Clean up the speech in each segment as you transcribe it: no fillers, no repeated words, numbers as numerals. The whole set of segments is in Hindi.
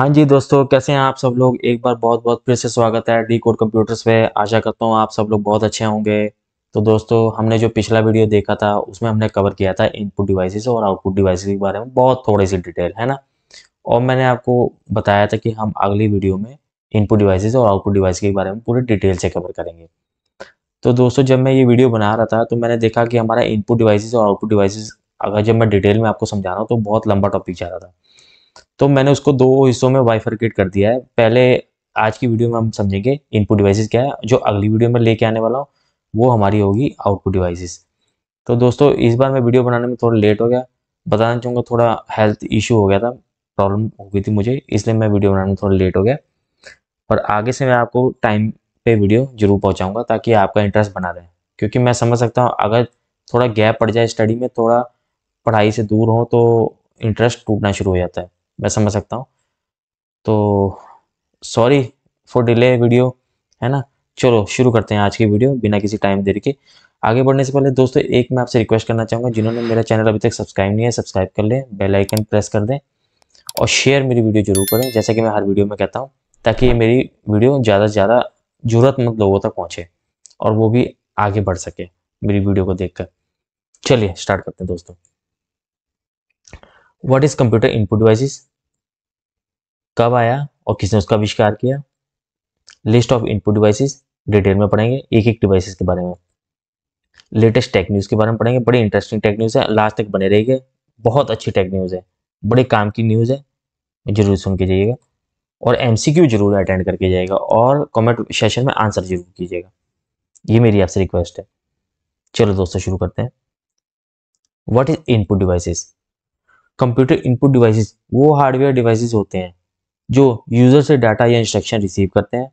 हाँ जी दोस्तों, कैसे हैं आप सब लोग। एक बार बहुत बहुत फिर से स्वागत है डी कोड कंप्यूटर्स पे। आशा करता हूँ आप सब लोग बहुत अच्छे होंगे। तो दोस्तों, हमने जो पिछला वीडियो देखा था उसमें हमने कवर किया था इनपुट डिवाइसेस और आउटपुट डिवाइसेस के बारे में बहुत थोड़ी सी डिटेल, है ना। और मैंने आपको बताया था कि हम अगली वीडियो में इनपुट डिवाइसेस और आउटपुट डिवाइस के बारे में पूरी डिटेल से कवर करेंगे। तो दोस्तों, जब मैं ये वीडियो बना रहा था तो मैंने देखा कि हमारा इनपुट डिवाइसेस और आउटपुट डिवाइसेस, अगर जब मैं डिटेल में आपको समझा रहा हूँ तो बहुत लंबा टॉपिक जा रहा था। तो मैंने उसको दो हिस्सों में बाइफरकेट कर दिया है। पहले आज की वीडियो में हम समझेंगे इनपुट डिवाइसेस क्या है, जो अगली वीडियो में लेके आने वाला हूँ वो हमारी होगी आउटपुट डिवाइसेस। तो दोस्तों, इस बार मैं वीडियो बनाने में थोड़ा लेट हो गया। बताना चाहूँगा, थोड़ा हेल्थ इशू हो गया था, प्रॉब्लम हो गई थी मुझे, इसलिए मैं वीडियो बनाने में थोड़ा लेट हो गया। पर आगे से मैं आपको टाइम पे वीडियो जरूर पहुँचाऊँगा ताकि आपका इंटरेस्ट बना रहे। क्योंकि मैं समझ सकता हूँ अगर थोड़ा गैप पड़ जाए स्टडी में, थोड़ा पढ़ाई से दूर हो, तो इंटरेस्ट टूटना शुरू हो जाता है। मैं समझ सकता हूँ। तो सॉरी फॉर डिले वीडियो, है ना। चलो शुरू करते हैं आज की वीडियो बिना किसी टाइम देरी के। आगे बढ़ने से पहले दोस्तों, एक मैं आपसे रिक्वेस्ट करना चाहूँगा, जिन्होंने मेरा चैनल अभी तक सब्सक्राइब नहीं है सब्सक्राइब कर लें, बेल आइकन प्रेस कर दें और शेयर मेरी वीडियो जरूर करें, जैसे कि मैं हर वीडियो में कहता हूँ, ताकि ये मेरी वीडियो ज़्यादा से ज़्यादा ज़रूरतमंद लोगों तक पहुँचे और वो भी आगे बढ़ सके मेरी वीडियो को देखकर। चलिए स्टार्ट करते हैं दोस्तों। What is computer input devices, कब आया और किसने उसका आविष्कार किया, list of input devices, detail में पढ़ेंगे एक एक डिवाइसेस के बारे में। लेटेस्ट टेक न्यूज़ के बारे में पढ़ेंगे, बड़ी इंटरेस्टिंग टेक न्यूज़ है, लास्ट तक बने रहिए। बहुत अच्छी टेक न्यूज़ है, बड़े काम की न्यूज़ है, जरूर सुन के जाइएगा। और एमसीक्यू जरूर अटेंड करके जाइएगा और कमेंट सेशन में आंसर जरूर कीजिएगा, ये मेरी आपसे रिक्वेस्ट है। चलो दोस्तों शुरू करते हैं। What is input devices. Computer input devices वो हार्डवेयर डिवाइसेस होते हैं जो यूजर से डाटा या इंस्ट्रक्शन रिसीव करते हैं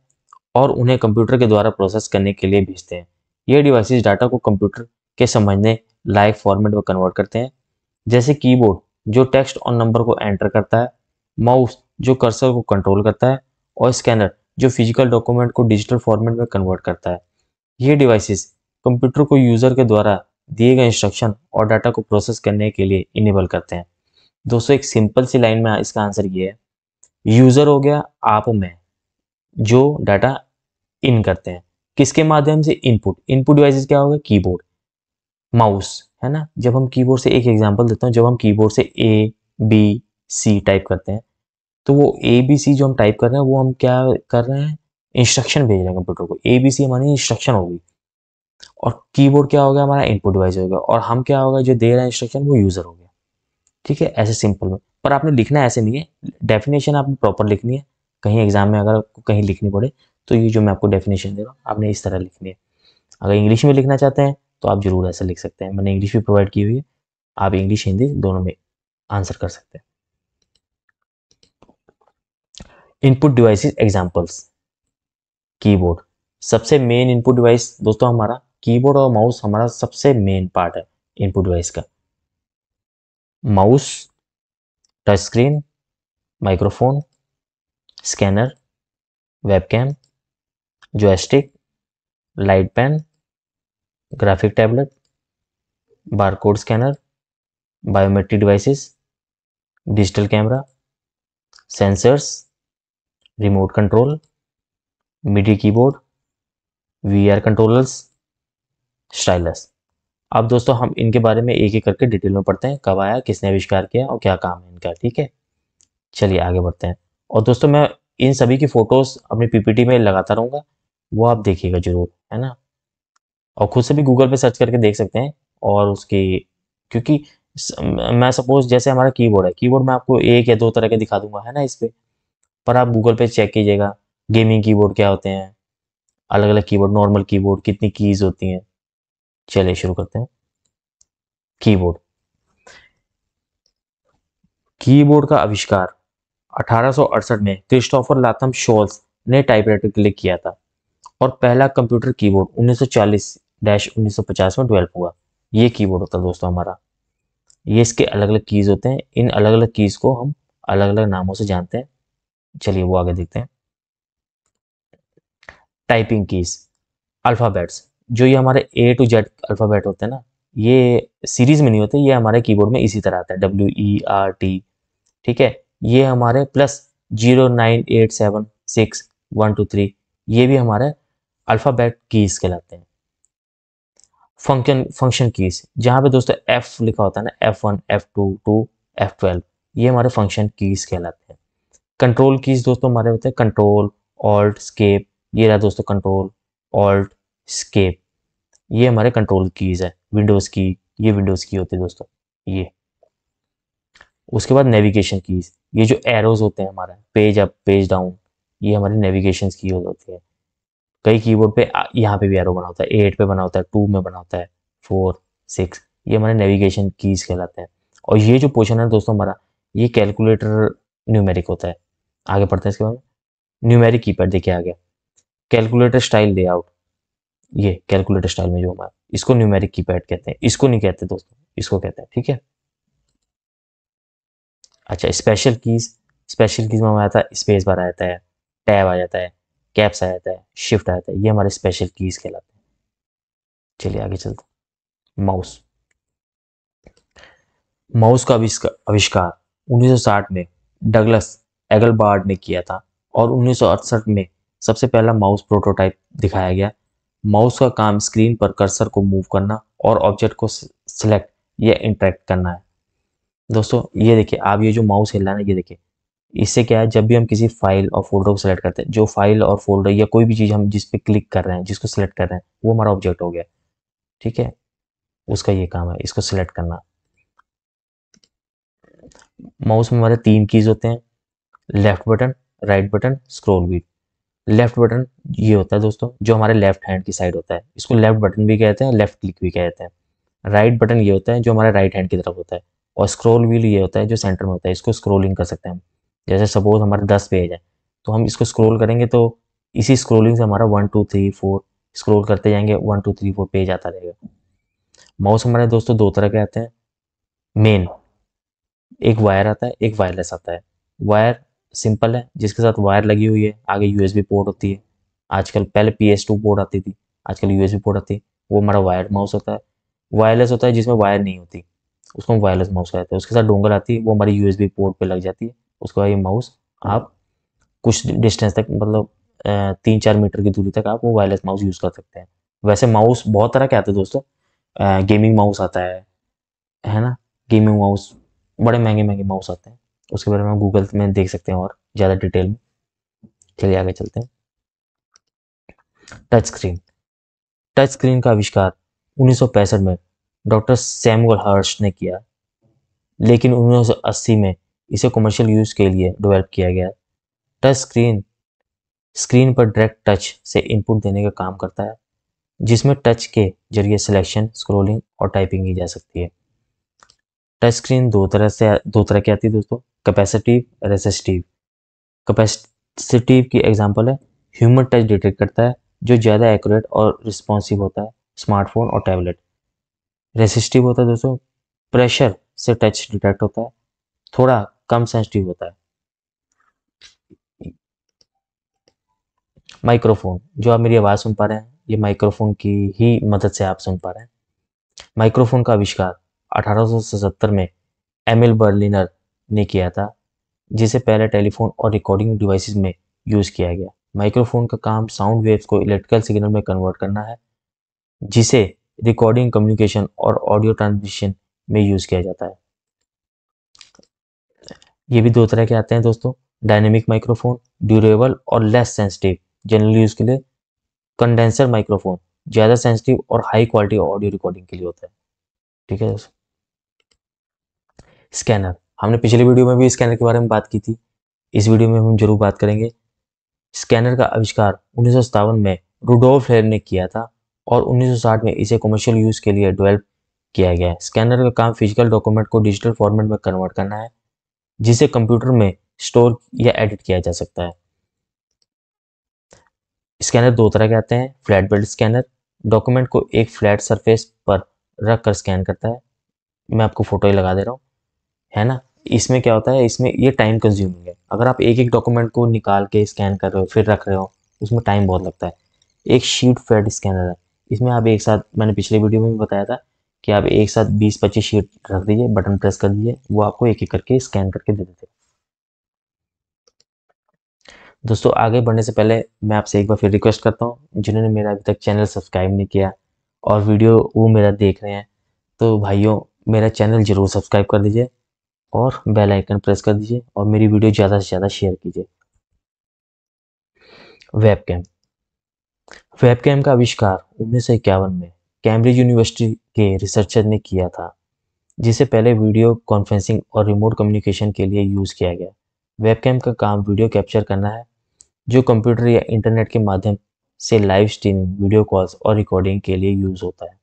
और उन्हें कंप्यूटर के द्वारा प्रोसेस करने के लिए भेजते हैं। ये डिवाइसेस डाटा को कंप्यूटर के समझने लायक फॉर्मेट में कन्वर्ट करते हैं, जैसे कीबोर्ड जो टेक्स्ट और नंबर को एंटर करता है, माउस जो कर्सर को कंट्रोल करता है और स्कैनर जो फिजिकल डॉक्यूमेंट को डिजिटल फॉर्मेट में कन्वर्ट करता है। ये डिवाइसेस कंप्यूटर को यूजर के द्वारा दिए गए इंस्ट्रक्शन और डाटा को प्रोसेस करने के लिए इनेबल करते हैं। दोस्तों, एक सिंपल सी लाइन में इसका आंसर ये है, यूजर हो गया आप मैं, जो डाटा इन करते हैं किसके माध्यम से, इनपुट। इनपुट डिवाइसेस क्या होगा, कीबोर्ड, माउस, है ना। जब हम कीबोर्ड से, एक एग्जांपल देता हूँ, जब हम कीबोर्ड से ए बी सी टाइप करते हैं तो वो ए बी सी जो हम टाइप कर रहे हैं वो हम क्या कर रहे हैं, इंस्ट्रक्शन भेज रहे हैं कंप्यूटर को। ए बी सी हमारी इंस्ट्रक्शन होगी और कीबोर्ड क्या होगा, हमारा इनपुट डिवाइस होगा, और हम क्या होगा, जो दे रहा है इंस्ट्रक्शन, वो यूजर हो गया। ठीक है, ऐसे सिंपल में। पर आपने लिखना ऐसे नहीं है, डेफिनेशन आपने प्रॉपर लिखनी है। कहीं एग्जाम में अगर आपको कहीं लिखनी पड़े तो ये जो मैं आपको डेफिनेशन दे रहा हूँ आपने इस तरह लिखनी है। अगर इंग्लिश में लिखना चाहते हैं तो आप जरूर ऐसा लिख सकते हैं, मैंने इंग्लिश भी प्रोवाइड की हुई है, आप इंग्लिश हिंदी दोनों में आंसर कर सकते हैं। Input devices examples. कीबोर्ड सबसे मेन इनपुट डिवाइस दोस्तों हमारा कीबोर्ड और माउस हमारा सबसे मेन पार्ट है इनपुट डिवाइस का। Mouse, touch screen, microphone, scanner, webcam, joystick, light pen, graphic tablet, barcode scanner, biometric devices, digital camera, sensors, remote control, MIDI keyboard, VR controllers, stylus. अब दोस्तों हम इनके बारे में एक एक करके डिटेल में पढ़ते हैं, कब आया, किसने आविष्कार किया और क्या काम है इनका। ठीक है, चलिए आगे बढ़ते हैं। और दोस्तों, मैं इन सभी की फोटोज अपनी पीपीटी में लगाता रहूंगा, वो आप देखिएगा जरूर, है ना। और खुद से भी गूगल पे सर्च करके देख सकते हैं। और उसकी, क्योंकि मैं सपोज जैसे हमारा कीबोर्ड है, कीबोर्ड मैं आपको एक या दो तरह के दिखा दूंगा, है ना इस पे। पर आप गूगल पे चेक कीजिएगा, गेमिंग कीबोर्ड क्या होते हैं, अलग अलग कीबोर्ड, नॉर्मल कीबोर्ड कितनी कीज होती हैं। चलिए शुरू करते हैं। कीबोर्ड। कीबोर्ड का आविष्कार 1868 में क्रिस्टोफर लाथम शोल्स ने टाइपराइटर के लिए किया था और पहला कंप्यूटर कीबोर्ड 1940-1950 में डेवलप हुआ। ये कीबोर्ड होता है दोस्तों हमारा। ये इसके अलग अलग कीज होते हैं, इन अलग अलग कीज को हम अलग अलग नामों से जानते हैं। चलिए वो आगे देखते हैं। टाइपिंग कीज, अल्फाबेट्स, जो ये हमारे ए टू जेड अल्फाबेट होते हैं ना, ये सीरीज में नहीं होते, ये हमारे कीबोर्ड में इसी तरह आता है, WERT। ठीक है, ये हमारे प्लस 09876123, ये भी हमारे अल्फ़ाबेट कीज़ कहलाते हैं। फंक्शन कीज़, जहाँ पे दोस्तों F लिखा होता है ना, F1, F2 टू F12, ये हमारे फंक्शन कीज़ कहलाते हैं। कंट्रोल कीज़ दोस्तों हमारे होते हैं कंट्रोल, ऑल्ट, स्केप। ये रहा दोस्तों कंट्रोल, ऑल्ट, स्केप, ये हमारे कंट्रोल कीज़ है। विंडोज़ की, ये विंडोज़ की होती है दोस्तों ये। उसके बाद नेविगेशन कीज़, ये जो एरोज़ होते हैं हमारा, पेज अप, पेज डाउन, ये हमारी नेविगेशन की होती है। कई कीबोर्ड पे यहाँ पे भी एरो बना होता है, 8 पे बना होता है, 2 में बना होता है, 4, 6, ये हमारे नेविगेशन कीज़ कहलाते हैं। और ये जो पोर्शन है दोस्तों हमारा, ये कैलकुलेटर न्यूमेरिक होता है। आगे पढ़ते हैं इसके बाद। न्यूमेरिक कीपैड देखिए आ गया। कैलकुलेटर स्टाइल लेआउट, ये कैलकुलेटर स्टाइल में जो हमारा, इसको न्यूमेरिक कीपैड कहते हैं, इसको नहीं कहते दोस्तों, इसको कहते हैं, ठीक है। अच्छा, स्पेशल कीज में हमारा आता है स्पेस बार आ जाता है, टैब आ जाता है, कैप्स आ जाता है, शिफ्ट आ जाता है, ये हमारे स्पेशल कीज कहलाते हैं। चलिए आगे चलते हैं। माउस, माउस का आविष्कार 1960 में डगलस एगलबार्ड ने किया था और 1968 में सबसे पहला माउस प्रोटोटाइप दिखाया गया। माउस का काम स्क्रीन पर कर्सर को मूव करना और ऑब्जेक्ट को सिलेक्ट या इंटरेक्ट करना है। दोस्तों ये देखिए, आप ये जो माउस हिल रहा है ना, ये देखिए, इससे क्या है, जब भी हम किसी फाइल और फोल्डर को सिलेक्ट करते हैं, जो फाइल और फोल्डर या कोई भी चीज़ हम जिस पे क्लिक कर रहे हैं, जिसको सिलेक्ट कर रहे हैं, वो हमारा ऑब्जेक्ट हो गया, ठीक है। उसका ये काम है, इसको सिलेक्ट करना। माउस में हमारे 3 कीज होते हैं, left button, right button, scroll wheel. Left button ये होता है दोस्तों जो हमारे लेफ्ट हैंड की साइड होता है, इसको लेफ्ट बटन भी कहते हैं, लेफ्ट क्लिक भी कहते हैं। राइट बटन ये होता है जो हमारे राइट हैंड की तरफ होता है, और स्क्रॉल व्हील ये होता है जो सेंटर में होता है, इसको स्क्रॉलिंग कर सकते हैं हम। जैसे सपोज हमारे 10 पेज है, तो हम इसको स्क्रॉल करेंगे तो इसी स्क्रॉलिंग से हमारा 1 2 3 4 स्क्रॉल करते जाएंगे, 1 2 3 4 पेज आता रहेगा। माउस हमारे दोस्तों दो तरह के आते हैं मेन, एक वायर आता है, एक वायरलेस आता है। वायर सिंपल है, जिसके साथ वायर लगी हुई है, आगे यूएसबी पोर्ट होती है। आजकल, पहले PS2 पोर्ट आती थी, आजकल यूएसबी पोर्ट आती है, वो हमारा वायर माउस होता है। वायरलेस होता है जिसमें वायर नहीं होती, उसको हम वायरलेस माउस कहते हैं। उसके साथ डोंगर आती है, वो हमारी यूएसबी पोर्ट पे लग जाती है। उसके बाद ये माउस आप कुछ डिस्टेंस तक, मतलब 3-4 मीटर की दूरी तक आप वो वायरलेस माउस यूज़ कर सकते हैं। वैसे माउस बहुत तरह के आते हैं दोस्तों। गेमिंग माउस आता है ना, गेमिंग माउस, बड़े महंगे महंगे माउस आते हैं, उसके बारे में आप गूगल में देख सकते हैं और ज़्यादा डिटेल में। चलिए आगे चलते हैं। टच स्क्रीन, टच स्क्रीन का आविष्कार 1965 में डॉक्टर सैमुअल हर्स्ट ने किया, लेकिन 1980 में इसे कमर्शियल यूज़ के लिए डेवलप किया गया। टच स्क्रीन स्क्रीन पर डायरेक्ट टच से इनपुट देने का काम करता है, जिसमें टच के जरिए सिलेक्शन, स्क्रॉलिंग और टाइपिंग की जा सकती है। टच स्क्रीन दो तरह की आती है दोस्तों, कैपेसिटिव, रेसिस्टिव। कैपेसिटिव की एग्जांपल है ह्यूमन टच डिटेक्ट करता है, जो ज़्यादा एक्यूरेट और रिस्पॉन्सिव होता है, स्मार्टफोन और टैबलेट। रेसिस्टिव होता है दोस्तों, प्रेशर से टच डिटेक्ट होता है, थोड़ा कम सेंसिटिव होता है। माइक्रोफोन, जो आप मेरी आवाज़ सुन पा रहे हैं, ये माइक्रोफोन की ही मदद से आप सुन पा रहे हैं। माइक्रोफोन का आविष्कार 1877 में एमिल बर्लिनर ने किया था, जिसे पहले टेलीफोन और रिकॉर्डिंग डिवाइसेस में यूज़ किया गया। माइक्रोफोन का काम साउंड वेव्स को इलेक्ट्रिकल सिग्नल में कन्वर्ट करना है, जिसे रिकॉर्डिंग, कम्युनिकेशन और ऑडियो ट्रांसमिशन में यूज़ किया जाता है। ये भी दो तरह के आते हैं दोस्तों, डायनेमिक माइक्रोफोन, ड्यूरेबल और लेस सेंसिटिव, जनरल यूज़ के लिए। कंडेंसर माइक्रोफोन ज़्यादा सेंसिटिव और हाई क्वालिटी ऑडियो रिकॉर्डिंग के लिए होता है, ठीक है दोस्तों। स्कैनर, हमने पिछली वीडियो में भी स्कैनर के बारे में बात की थी, इस वीडियो में हम जरूर बात करेंगे। स्कैनर का आविष्कार 1957 में रुडोल्फ हेयर ने किया था और 1960 में इसे कमर्शियल यूज़ के लिए डेवलप किया गया है। स्कैनर का काम फिजिकल डॉक्यूमेंट को डिजिटल फॉर्मेट में कन्वर्ट करना है, जिसे कंप्यूटर में स्टोर या एडिट किया जा सकता है। स्कैनर दो तरह के आते हैं, फ्लैट बेल्ट स्कैनर, डॉक्यूमेंट को एक फ्लैट सरफेस पर रख कर स्कैन करता है। मैं आपको फोटो ही लगा दे रहा हूँ, है ना। इसमें क्या होता है, इसमें ये टाइम कंज्यूमिंग है। अगर आप एक एक डॉक्यूमेंट को निकाल के स्कैन कर रहे हो फिर रख रहे हो, उसमें टाइम बहुत लगता है। एक शीट फेड स्कैनर है, इसमें आप एक साथ, मैंने पिछले वीडियो में भी बताया था कि आप एक साथ 20-25 शीट रख दीजिए, बटन प्रेस कर दीजिए, वो आपको एक एक करके स्कैन करके दे देते हैं। दोस्तों आगे बढ़ने से पहले मैं आपसे एक बार फिर रिक्वेस्ट करता हूँ, जिन्होंने मेरा अभी तक चैनल सब्सक्राइब नहीं किया और वीडियो वो मेरा देख रहे हैं, तो भाइयों मेरा चैनल ज़रूर सब्सक्राइब कर दीजिए और बेल आइकन प्रेस कर दीजिए और मेरी वीडियो ज़्यादा से ज़्यादा शेयर कीजिए। वेबकैम। वेबकैम का आविष्कार 1951 में कैम्ब्रिज यूनिवर्सिटी के रिसर्चर ने किया था, जिसे पहले वीडियो कॉन्फ्रेंसिंग और रिमोट कम्युनिकेशन के लिए यूज़ किया गया। वेबकैम का काम वीडियो कैप्चर करना है, जो कंप्यूटर या इंटरनेट के माध्यम से लाइव स्ट्रीमिंग, वीडियो कॉल्स और रिकॉर्डिंग के लिए यूज़ होता है।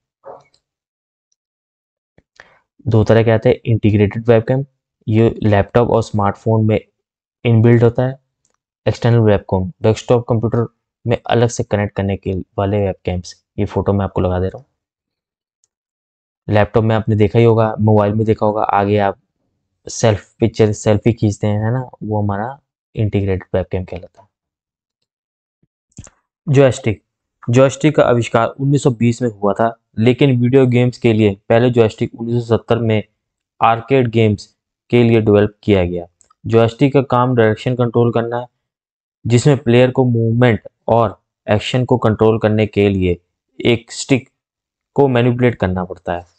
दो तरह के आते हैं, इंटीग्रेटेड वेबकैम, ये लैपटॉप और स्मार्टफोन में इनबिल्ट होता है। एक्सटर्नल वेबकैम, डेस्कटॉप कंप्यूटर में अलग से कनेक्ट करने के वाले वेबकैम्स। ये फोटो मैं आपको लगा दे रहा हूँ। लैपटॉप में आपने देखा ही होगा, मोबाइल में देखा होगा, आगे आप सेल्फ पिक्चर सेल्फी खींचते हैं, है ना, वो हमारा इंटीग्रेटेड वेबकैम कहलाता है। जॉयस्टिक। जॉयस्टिक का आविष्कार 1920 में हुआ था, लेकिन वीडियो गेम्स के लिए पहले जॉयस्टिक 1970 में आर्केड गेम्स के लिए डेवलप किया गया। जॉयस्टिक का काम डायरेक्शन कंट्रोल करना है, जिसमें प्लेयर को मूवमेंट और एक्शन को कंट्रोल करने के लिए एक स्टिक को मैनिपुलेट करना पड़ता है।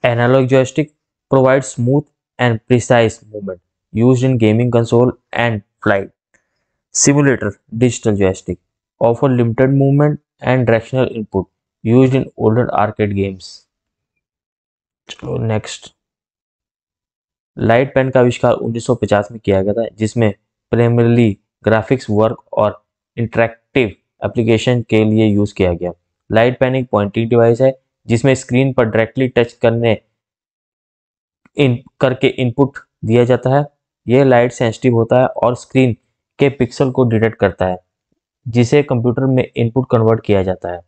Analog joystick provides smooth and precise movement used in gaming console and flight simulator. Digital joystick offer limited movement and directional input used in older arcade games. चलो नेक्स्ट। लाइट पेन का आविष्कार 1950 में किया गया था, जिसमें प्राइमरीली ग्राफिक्स वर्क और इंटरैक्टिव एप्लीकेशन के लिए यूज किया गया। लाइट पेन एक पॉइंटिंग डिवाइस है, जिसमें स्क्रीन पर डायरेक्टली टच करने इन करके इनपुट दिया जाता है। यह लाइट सेंसिटिव होता है और स्क्रीन के पिक्सल को डिटेक्ट करता है, जिसे कंप्यूटर में इनपुट कन्वर्ट किया जाता है।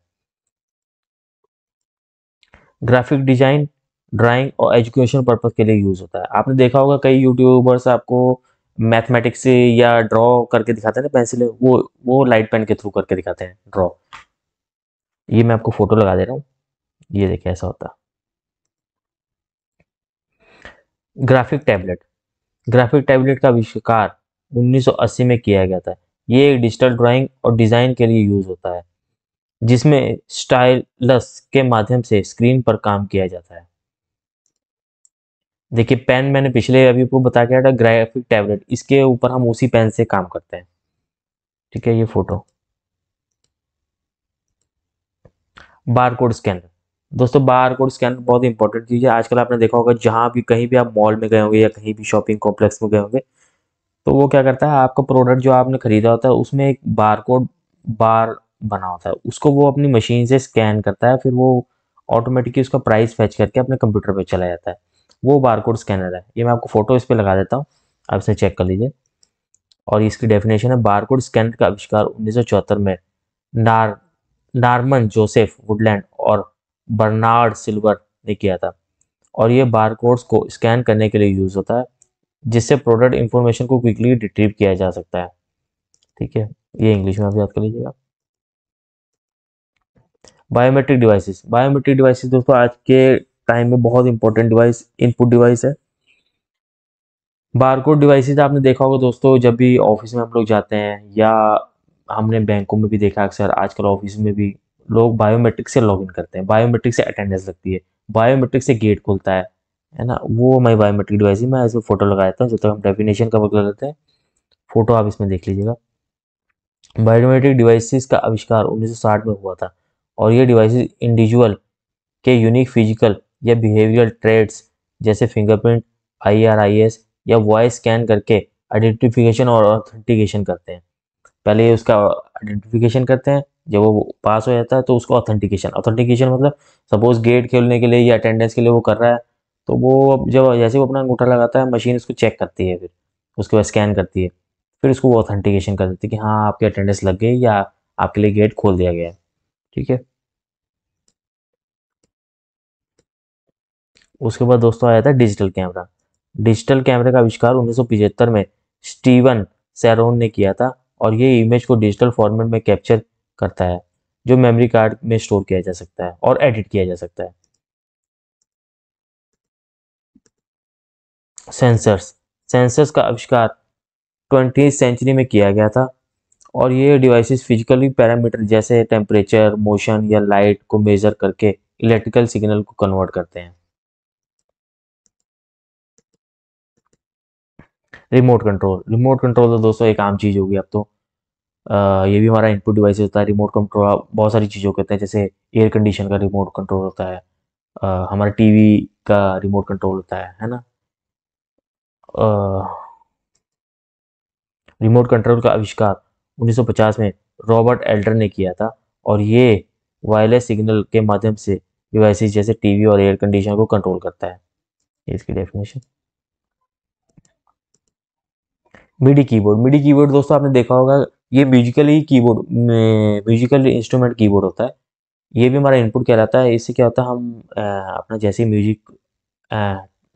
ग्राफिक डिजाइन, ड्राइंग और एजुकेशन पर्पज के लिए यूज होता है। आपने देखा होगा कई यूट्यूबर्स आपको मैथमेटिक्स से या ड्रॉ करके दिखाते हैं ना, पेंसिल, वो लाइट पेन के थ्रू करके दिखाते हैं ड्रॉ। ये मैं आपको फोटो लगा दे रहा हूँ, ये देखिए ऐसा होता है। Graphic tablet. ग्राफिक टैबलेट का आविष्कार 1980 में किया गया था। ये एक डिजिटल ड्राइंग और डिजाइन के लिए यूज होता है, जिसमें स्टाइलस के माध्यम से स्क्रीन पर काम किया जाता है। देखिए पेन मैंने पिछले अभी आपको बता के था, ग्राफिक टैबलेट, इसके ऊपर हम उसी पेन से काम करते हैं। ठीक है, ये फोटो। Barcode scanner. दोस्तों बारकोड स्कैनर बहुत इंपॉर्टेंट चीज़ है। आजकल आपने देखा होगा, जहाँ भी कहीं भी आप मॉल में गए होंगे या कहीं भी शॉपिंग कॉम्प्लेक्स में गए होंगे, तो वो क्या करता है, आपका प्रोडक्ट जो आपने खरीदा होता है उसमें एक बारकोड बार बना होता है, उसको वो अपनी मशीन से स्कैन करता है, फिर वो ऑटोमेटिकली उसका प्राइस फेच करके अपने कंप्यूटर पे चला जाता है। वो बारकोड स्कैनर है। ये मैं आपको फोटो इस पे लगा देता हूँ, आप इसे चेक कर लीजिए। और इसकी डेफिनेशन है, बारकोड स्कैनर का आविष्कार 1974 में नार नॉर्मन जोसेफ वुडलैंड और बर्नार्ड सिल्वर ने किया था। और ये बारकोड्स को स्कैन करने के लिए यूज होता है, जिससे प्रोडक्ट इंफॉर्मेशन को क्विकली रिट्रीव किया जा सकता है। ठीक है, ये इंग्लिश में आप याद कर लीजिएगा। Biometric devices. बायोमेट्रिक डिवाइसेस दोस्तों आज के टाइम में बहुत इंपॉर्टेंट डिवाइस, इनपुट डिवाइस है। बारकोड डिवाइसेस आपने देखा होगा दोस्तों, जब भी ऑफिस में हम लोग जाते हैं या हमने बैंकों में भी देखा, अक्सर आजकल ऑफिस में भी लोग बायोमेट्रिक से लॉगिन करते हैं, बायोमेट्रिक से अटेंडेंस लगती है, बायोमेट्रिक से गेट खुलता है ना। वो हमारी बायोमेट्रिक डिवाइस है। मैं इसमें फोटो लगा देता हूँ जब तक हम डेफिनेशन कवर कर लेते हैं। फोटो आप इसमें देख लीजिएगा। बायोमेट्रिक डिवाइसेस का आविष्कार 1960 में हुआ था, और ये डिवाइसेस इंडिविजुअल के यूनिक फिजिकल या बिहेवियरल ट्रेड्स जैसे फिंगरप्रिंट, आईआरआईएस या वॉइस स्कैन करके आइडेंटिफिकेशन और ऑथेंटिकेशन करते हैं। पहले उसका आइडेंटिफिकेशन करते हैं, जब वो पास हो जाता है तो उसको ऑथेंटिकेशन। ऑथेंटिकेशन मतलब सपोज गेट खोलने के लिए या अटेंडेंस के लिए वो कर रहा है, तो वो जब जैसे वो अपना अंगूठा लगाता है, मशीन उसको चेक करती है, फिर उसके बाद स्कैन करती है, फिर उसको वो ऑथेंटिकेशन कर देती है कि हाँ आपकी अटेंडेंस लग गई या आपके लिए गेट खोल दिया गया है। ठीक है। उसके बाद दोस्तों आया था डिजिटल कैमरा। डिजिटल कैमरे का आविष्कार 1975 में स्टीवन सैरोन ने किया था, और ये इमेज को डिजिटल फॉर्मेट में कैप्चर करता है, जो मेमोरी कार्ड में स्टोर किया जा सकता है और एडिट किया जा सकता है। सेंसर्स। सेंसर्स का आविष्कार 20वीं सेंचुरी में किया गया था और ये डिवाइसेस फिजिकली पैरामीटर जैसे टेम्परेचर, मोशन या लाइट को मेजर करके इलेक्ट्रिकल सिग्नल को कन्वर्ट करते हैं। रिमोट कंट्रोल तो दोस्तों एक आम चीज़ होगी अब तो। ये भी हमारा इनपुट डिवाइस होता है। रिमोट कंट्रोल आप बहुत सारी चीज़ों को कहते हैं, जैसे एयर कंडीशन का रिमोट कंट्रोल होता है, हमारा टीवी का रिमोट कंट्रोल होता है ना। रिमोट कंट्रोल का आविष्कार 1950 में रॉबर्ट एल्डर ने किया था और ये वायरलेस सिग्नल के माध्यम से डिवाइसेस जैसे टीवी और एयर कंडीशनर को कंट्रोल करता है। ये इसकी डेफिनेशन। मिडी कीबोर्ड दोस्तों आपने देखा होगा, ये म्यूजिकल इंस्ट्रूमेंट कीबोर्ड होता है। ये भी हमारा इनपुट कहलाता है। इससे क्या होता है, हम अपना जैसे ही म्यूजिक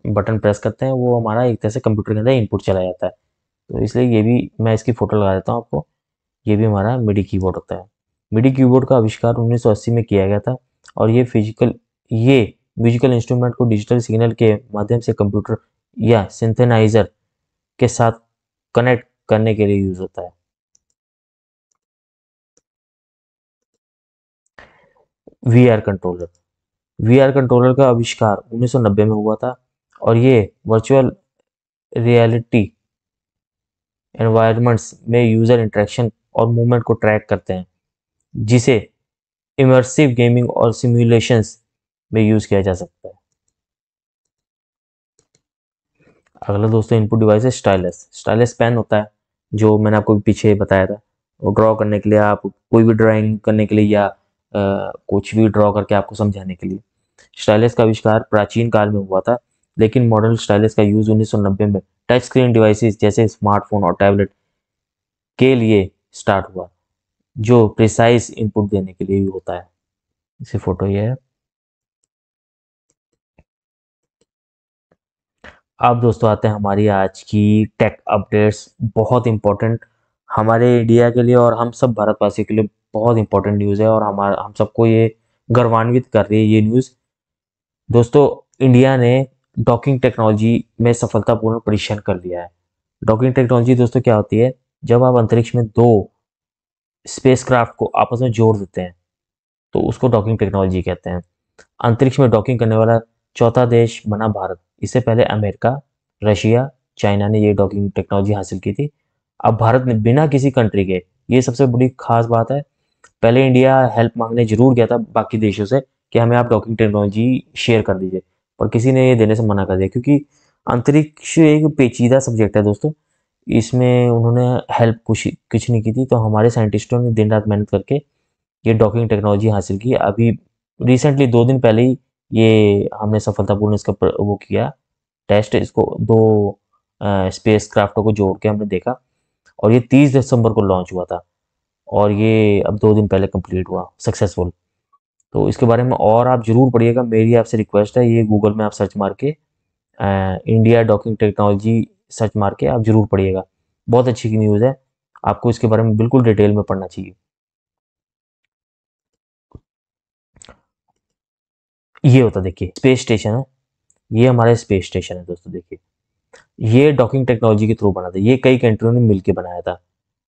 बटन प्रेस करते हैं वो हमारा एक तरह से कंप्यूटर के अंदर इनपुट चला जाता है। तो इसलिए ये भी मैं इसकी फ़ोटो लगा देता हूँ आपको। ये भी हमारा मिडी कीबोर्ड होता है। मिडी कीबोर्ड का आविष्कार 1980 में किया गया था और ये म्यूजिकल इंस्ट्रूमेंट को डिजिटल सिग्नल के माध्यम से कंप्यूटर या सिंथेनाइजर के साथ कनेक्ट करने के लिए यूज़ होता है। वी आर कंट्रोलर का आविष्कार 1990 में हुआ था और ये वर्चुअल रियलिटी एनवायरनमेंट्स में यूज़र इंटरेक्शन और मूवमेंट को ट्रैक करते हैं, जिसे इमर्सिव गेमिंग और सिमुलेशंस में यूज़ किया जा सकता है। अगला दोस्तों इनपुट डिवाइस है स्टाइलस पेन होता है, जो मैंने आपको पीछे बताया था। वो ड्रॉ करने के लिए, आप कोई भी ड्राइंग करने के लिए या कुछ भी ड्रॉ करके आपको समझाने के लिए। स्टाइलस का आविष्कार प्राचीन काल में हुआ था, लेकिन मॉडर्न स्टाइलस का यूज़ 1990 में टच स्क्रीन डिवाइसेस जैसे स्मार्टफोन और टैबलेट के लिए स्टार्ट हुआ, जो प्रिसाइज इनपुट देने के लिए भी होता है। इसी फोटो ये है। अब दोस्तों आते हैं हमारी आज की टेक अपडेट्स। बहुत इंपॉर्टेंट हमारे इंडिया के लिए और हम सब भारतवासियों के लिए बहुत इंपॉर्टेंट न्यूज़ है और हम सबको ये गौरवान्वित कर रही है ये न्यूज़। दोस्तों, इंडिया ने डॉकिंग टेक्नोलॉजी में सफलतापूर्ण परीक्षण कर लिया है। डॉकिंग टेक्नोलॉजी दोस्तों क्या होती है, जब आप अंतरिक्ष में दो स्पेसक्राफ्ट को आपस में जोड़ देते हैं तो उसको डॉकिंग टेक्नोलॉजी कहते हैं। अंतरिक्ष में डॉकिंग करने वाला चौथा देश बना भारत। इससे पहले अमेरिका, रशिया, चाइना ने ये डॉकिंग टेक्नोलॉजी हासिल की थी। अब भारत ने बिना किसी कंट्री के, ये सबसे बड़ी खास बात है। पहले इंडिया हेल्प मांगने जरूर गया था बाकी देशों से कि हमें आप डॉकिंग टेक्नोलॉजी शेयर कर दीजिए, पर किसी ने ये देने से मना कर दिया, क्योंकि अंतरिक्ष एक पेचीदा सब्जेक्ट है दोस्तों। इसमें उन्होंने हेल्प कुछ नहीं की थी, तो हमारे साइंटिस्टों ने दिन रात मेहनत करके ये डॉकिंग टेक्नोलॉजी हासिल की। अभी रिसेंटली 2 दिन पहले ही ये हमने सफलतापूर्ण इसका वो किया टेस्ट। इसको दो स्पेस क्राफ्टों को जोड़ के हमने देखा और ये 30 दिसंबर को लॉन्च हुआ था और ये अब 2 दिन पहले कंप्लीट हुआ सक्सेसफुल। तो इसके बारे में और आप जरूर पढ़िएगा। मेरी आपसे रिक्वेस्ट है, ये गूगल में आप सर्च मार के इंडिया डॉकिंग टेक्नोलॉजी सर्च मार के आप जरूर पढ़िएगा। बहुत अच्छी न्यूज़ है, आपको इसके बारे में बिल्कुल डिटेल में पढ़ना चाहिए। ये होता देखिए स्पेस स्टेशन है, ये हमारा स्पेस स्टेशन है दोस्तों। देखिए ये डॉकिंग टेक्नोलॉजी के थ्रू बना था, ये कई कंट्रियों ने मिलकर बनाया था।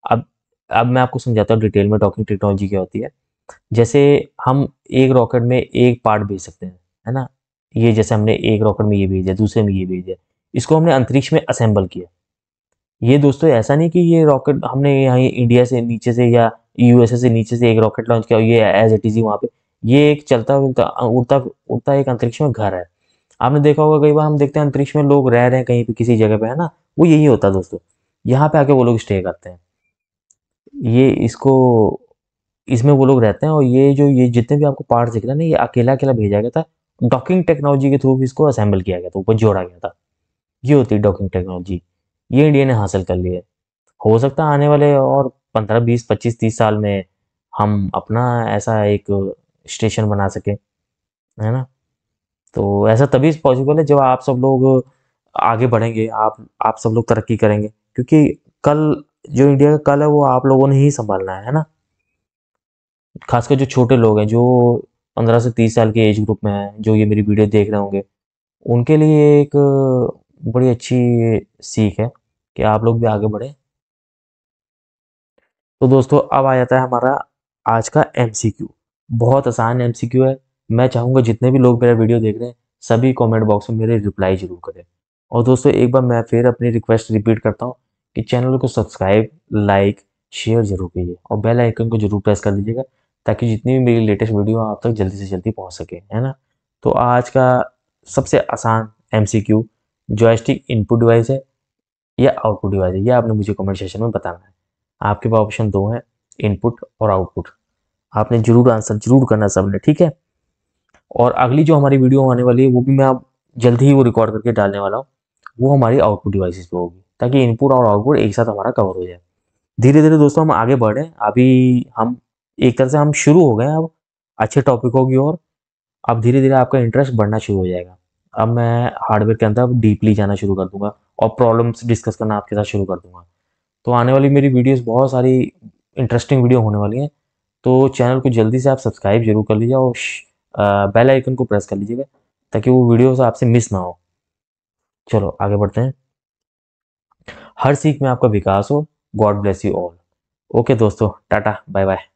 अब अब मैं आपको समझाता हूँ डिटेल में डॉकिंग टेक्नोलॉजी क्या होती है। जैसे हम एक रॉकेट में एक पार्ट भेज सकते हैं, है ना। ये जैसे हमने एक रॉकेट में ये भेजा, दूसरे में ये भेजा, इसको हमने अंतरिक्ष में असेंबल किया। ये दोस्तों ऐसा नहीं कि ये रॉकेट हमने यहाँ इंडिया से नीचे से या यूएसए से नीचे से एक रॉकेट लॉन्च किया और ये एज इट इज ही वहाँ पे। ये एक चलता उड़ता उड़ता उड़ता एक अंतरिक्ष में घर है। आपने देखा होगा, कई बार हम देखते हैं अंतरिक्ष में लोग रह रहे हैं कहीं पे किसी जगह पे, है ना। वो यही होता है दोस्तों, यहाँ पे आके वो लोग स्टे करते हैं। ये इसको इसमें वो लोग रहते हैं और ये जितने भी आपको पार्ट्स दिख रहे हैं ना, ये अकेला अकेला भेजा गया था। डॉकिंग टेक्नोलॉजी के थ्रू इसको असेंबल किया गया था, ऊपर जोड़ा गया था। ये होती है डॉकिंग टेक्नोलॉजी। ये इंडिया ने हासिल कर ली है। हो सकता है आने वाले और 15 20 25 30 साल में हम अपना ऐसा एक स्टेशन बना सके, है ना। तो ऐसा तभी पॉसिबल है जब आप सब लोग आगे बढ़ेंगे, आप सब लोग तरक्की करेंगे, क्योंकि कल जो इंडिया का कल है वो आप लोगों ने ही संभालना है ना। खासकर जो छोटे लोग हैं, जो 15 से 30 साल के एज ग्रुप में हैं, जो ये मेरी वीडियो देख रहे होंगे, उनके लिए एक बड़ी अच्छी सीख है कि आप लोग भी आगे बढ़े। तो दोस्तों अब आ जाता है हमारा आज का एमसीक्यू। बहुत आसान एमसीक्यू है। मैं चाहूँगा जितने भी लोग मेरा वीडियो देख रहे हैं सभी कमेंट बॉक्स में मेरे रिप्लाई जरूर करें। और दोस्तों एक बार मैं फिर अपनी रिक्वेस्ट रिपीट करता हूँ कि चैनल को सब्सक्राइब, लाइक, शेयर जरूर कीजिए और बेल आइकन को जरूर प्रेस कर दीजिएगा ताकि जितनी भी मेरी लेटेस्ट वीडियो आप तक जल्दी से जल्दी पहुँच सके, है ना। तो आज का सबसे आसान एमसीक्यू, जॉयस्टिक इनपुट डिवाइस है या आउटपुट डिवाइस है, ये आपने मुझे कमेंट सेक्शन में बताना है। आपके पास ऑप्शन दो हैं, इनपुट और आउटपुट। आपने जरूर आंसर जरूर करना सबने, ठीक है। और अगली जो हमारी वीडियो आने वाली है वो भी मैं आप जल्दी ही वो रिकॉर्ड करके डालने वाला हूँ। वो हमारी आउटपुट डिवाइसेस पे होगी ताकि इनपुट और आउटपुट एक साथ हमारा कवर हो जाए। धीरे धीरे दोस्तों हम आगे बढ़े। अभी हम एक तरह से हम शुरू हो गए हैं अब अच्छे टॉपिकों की ओर। अब धीरे धीरे आपका इंटरेस्ट बढ़ना शुरू हो जाएगा। अब मैं हार्डवेयर के अंदर डीपली जाना शुरू कर दूंगा और प्रॉब्लम्स डिस्कस करना आपके साथ शुरू कर दूंगा। तो आने वाली मेरी वीडियोस बहुत सारी इंटरेस्टिंग वीडियो होने वाली हैं। तो चैनल को जल्दी से आप सब्सक्राइब जरूर कर लीजिए और बेल आइकन को प्रेस कर लीजिएगा ताकि वो वीडियोस आपसे मिस ना हो। चलो आगे बढ़ते हैं। हर सीख में आपका विकास हो। God bless you all. Okay दोस्तों, टाटा बाय बाय।